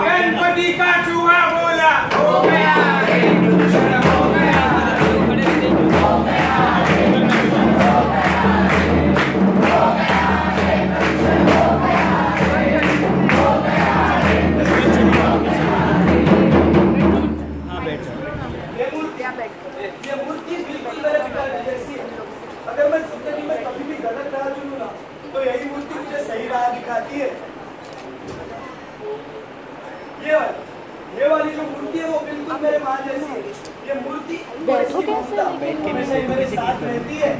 गणपति का चूहा बोला हो गया ये मूर्ति बिल्कुल मेरे पिता जैसी है। अगर मैं जिंदगी में कभी भी गलत राह चुनूं ना तो यही मूर्ति मुझे सही राह दिखाती है। ये वाली जो मूर्ति है वो बिल्कुल मेरे माँ जैसी है। ये मूर्ति हमेशा मेरे साथ रहती है।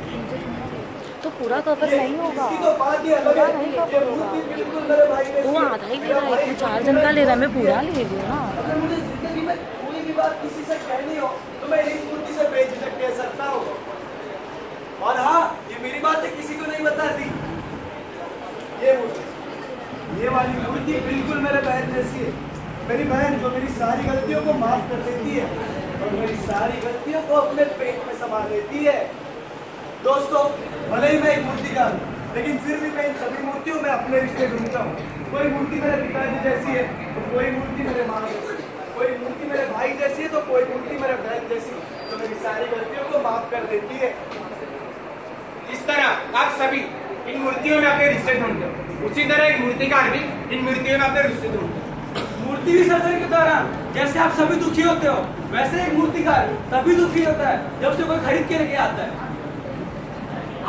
तो पूरा कवर सही होगा। तो बात ही अलग है। ये मूर्ति बिल्कुल मेरे भाई जैसी है। वो आधा ही ले रहा है, 4 जन का ले रहा है, मैं पूरा ले लूँ ना। अगर मुझे जिंदगी में कोई भी बात किसी से कहनी हो तो मैं इस मूर्ति से बेझिझक कह सकता हूँ। और हाँ, ये मेरी बातें किसी को नहीं बताती। ये वाली मूर्ति बिल्कुल मेरे बहन जैसी है। मेरी बहन जो मेरी सारी गलतियों को माफ कर देती है और मेरी सारी गलतियों को अपने पेट में समा लेती है। दोस्तों, भले ही मैं एक मूर्तिकार हूँ, लेकिन फिर भी मैं इन सभी मूर्तियों में अपने रिश्ते ढूंढता हूँ। कोई मूर्ति मेरे पिताजी जैसी है तो कोई मूर्ति मेरे माँ जैसी है, कोई मूर्ति मेरे भाई जैसी है तो कोई मूर्ति मेरे बहन जैसी है, तो मेरी सारी गलतियों को माफ कर देती है। इस तरह आप सभी इन मूर्तियों में अपने रिश्ते ढूंढते हो, उसी तरह एक मूर्तिकार भी इन मूर्तियों में अपने रिश्ते ढूंढते हो। मूर्ति विसर्जन के दौरान जैसे आप सभी दुखी होते हो, वैसे एक मूर्तिकार तभी दुखी होता है जब से कोई खरीद के लेके आता है।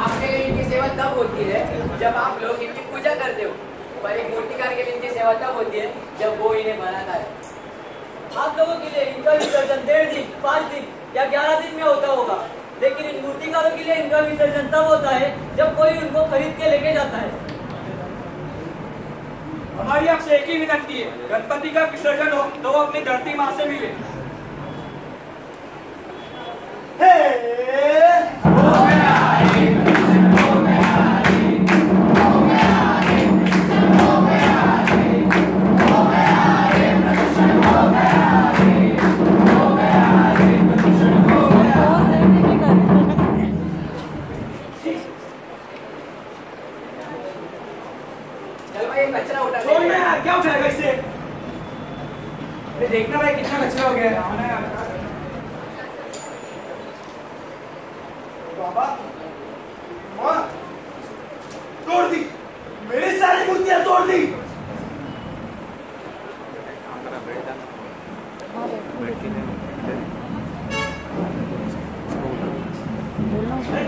आपके लिए इनकी सेवा तब होती है जब आप लोग इनकी पूजा करते हो, पर एक मूर्तिकार के लिए इनकी सेवा तब होती है जब वो इन्हें बनाता है। आप लोगों के लिए इनका विसर्जन 1.5 दिन, 5 दिन या 11 दिन में होता होगा, लेकिन इन मूर्तिकारों के लिए इनका विसर्जन तब होता है जब कोई उनको खरीद के लेके जाता है। हमारी आपसे एक ही विनती है, गणपति का विसर्जन हो तो वो अपनी धरती माँ से मिले। कचरा उठा छोड़ना यार, क्या उठाएगा इससे? देखना भाई कितना कचरा हो गया है। बाबा, माँ, तोड़ दी, मेरी सारी मूर्तियां तोड़ दी।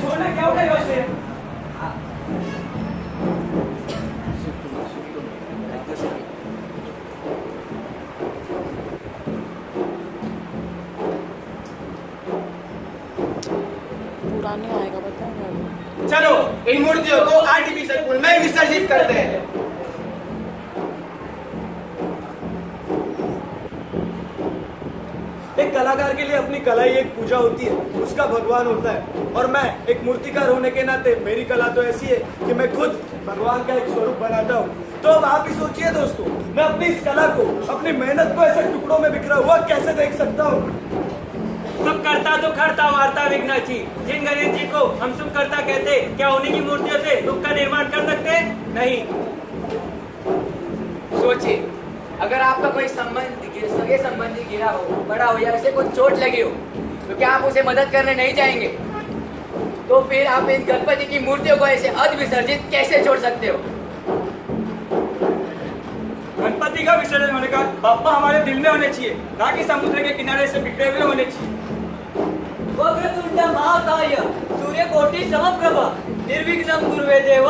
छोड़ना, क्या उठाएगा उससे? नहीं आएगा, बताओ। चलो इन मूर्तियों को आर्टिफिशियल पूल में विसर्जित करते हैं। एक कलाकार के लिए अपनी कला ही एक पूजा होती है, उसका भगवान होता है। और मैं एक मूर्तिकार होने के नाते मेरी कला तो ऐसी है कि मैं खुद भगवान का एक स्वरूप बनाता हूँ। तो अब आप ही सोचिए दोस्तों, मैं अपनी इस कला को, अपनी मेहनत को ऐसे टुकड़ों में बिखरा हुआ कैसे देख सकता हूँ। सुख करता तो खरता वार्ता विघ्नाची, जिन गणेश जी को हम सुख करता कहते, क्या उन्हीं की मूर्तियों से दुख का निर्माण कर सकते? नहीं। सोचिए, अगर आपका कोई सगे संबंधी गिरा हो, बड़ा हो या उसे कोई चोट लगी हो, तो क्या आप उसे मदद करने नहीं जाएंगे? तो फिर आप इन गणपति की मूर्तियों को ऐसे अध विसर्जित कैसे छोड़ सकते हो? गणपति का विसर्जन होने का बापा हमारे दिल में होने चाहिए, ना कि समुद्र के किनारे से बिखरे हुए होने चाहिए। वक्रतुंड महाकाय सूर्यकोटि समप्रभा निर्विघ्नं कुरु देव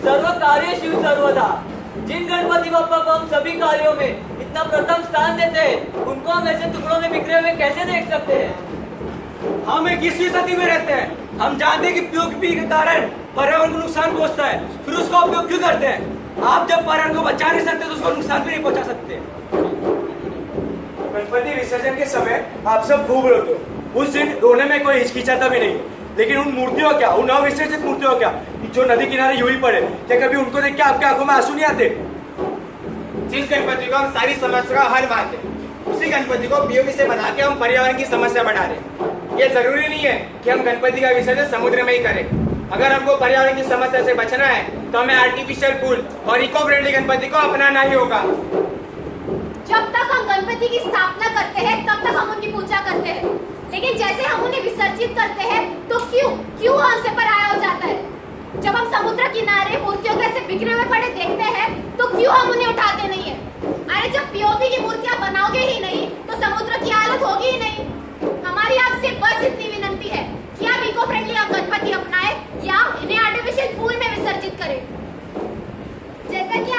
सर्व कार्येषु सर्वदा। जिन गणपति बप्पा को हम सभी कार्यों में इतना प्रथम स्थान देते हैं, उनको हम ऐसे टुकड़ों में बिखरे हुए कैसे देख सकते हैं? हम 21वीं सदी में रहते हैं। हम जानते हैं कि पीओपी के कारण पर्यावरण को नुकसान पहुंचता है, फिर उसका उपयोग क्यों करते हैं? आप जब पर्यावरण को बचा नहीं सकते तो उसको नुकसान भी नहीं पहुंचा सकते। गणपति विसर्जन के समय आप सब खूब रोते हो। उस दिन रोने में कोई हिचकिचाता भी नहीं, लेकिन उन मूर्तियों क्या, उन अविसर्जित मूर्तियों क्या जो नदी किनारे यूं ही पड़े, क्या कभी उनको देख के आपकी आंखों में आंसू नहीं आते? जिस गणपति को हम सारी समस्या का हल मानते हैं, उसी गणपति को पीओपी से बना के हम पर्यावरण की समस्या बढ़ा रहे हैं। ये जरूरी नहीं है कि हम गणपति का विसर्जन समुद्र में ही करें। अगर हमको पर्यावरण की समस्या से बचना है तो हमें आर्टिफिशियल पूल और इको फ्रेंडली गणपति को अपनाना ही होगा। जब तक हम गणपति की स्थापना करते हैं तब तक हम उनकी पूजा करते हैं, लेकिन जैसे हम उन्हें विसर्जित करते हैं तो क्यों हमसे पराया हो जाता है? जब हम समुद्र किनारे मूर्तियों के ऐसे बिखरे हुए पड़े देखते हैं तो क्यों हम उन्हें उठाते नहीं है? अरे जब पीओपी की मूर्तियां बनाओगे ही नहीं तो समुद्र की हालत होगी ही नहीं। हमारी आपसे बस इतनी विनती है कि आप इको फ्रेंडली गणपति अपनाएं या इन्हें आर्टिफिशियल पूल में विसर्जित करें। जैसा कि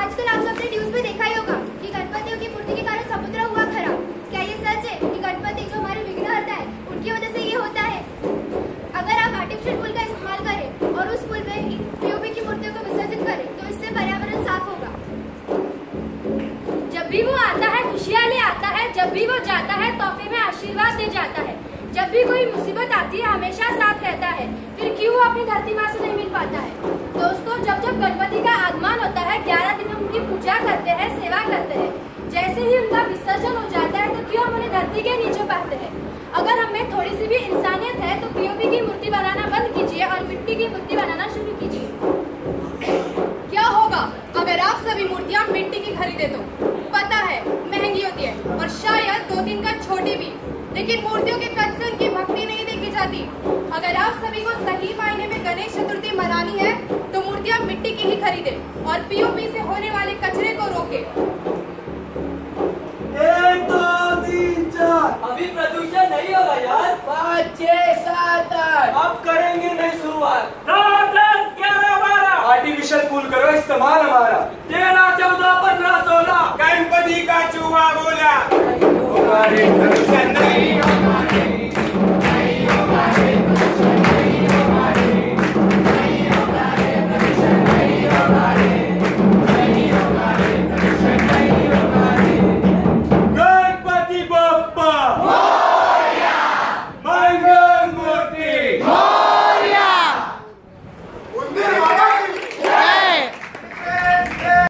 आजकल आप सबने न्यूज में देखा ही होगा कि गणपतियों की मूर्ति के कारण समुद्र हुआ खराब। क्या ये सच है कि गणपति जो हमारे विघ्नहर्ता है उनकी वजह से ये होता है? अगर आप आर्टिफिशियल पुल का इस्तेमाल करें और उस पुल में पीओपी की मूर्तियों को विसर्जित करें तो इससे पर्यावरण साफ होगा। जब भी वो आता है खुशियाँ ले आता है, जब भी वो जाता है तोहफे में आशीर्वाद दे जाता है। जब भी कोई मुसीबत आती है हमेशा साथ रहता है, फिर क्यों वो अपनी धरती माँ से नहीं मिल पाता है? दोस्तों, जब जब गणपति का आगमन होता है 11 दिन हम उनकी पूजा करते हैं, सेवा करते हैं। जैसे ही उनका विसर्जन हो जाता है तो क्यों हम उन्हें धरती के नीचे पाते हैं? अगर हमें थोड़ी सी भी इंसानियत है तो पीओपी की मूर्ति बनाना बंद कीजिए और मिट्टी की मूर्ति बनाना शुरू कीजिए। क्या होगा अगर आप सभी मूर्तियां मिट्टी की खरीदे तो? पता है महंगी होती है और शायद 2-3 का छोटी भी, लेकिन मूर्तियों के कद से उनकी भक्ति नहीं देखी जाती। अगर आप सभी को सही मायने में गणेश चतुर्थी मनानी है तो मूर्तियां मिट्टी की ही खरीदे और पीओपी से होने वाले कचरे को रोके। 1 2 3 4 अभी प्रदूषण नहीं होगा यार। 5 6 7 8 अब करेंगे नहीं शुरुआत। 9 10 11 12 आर्टिफिशियल पूल करो इस्तेमाल हमारा। 13 14 15 16 गणपति का चूहा बोला।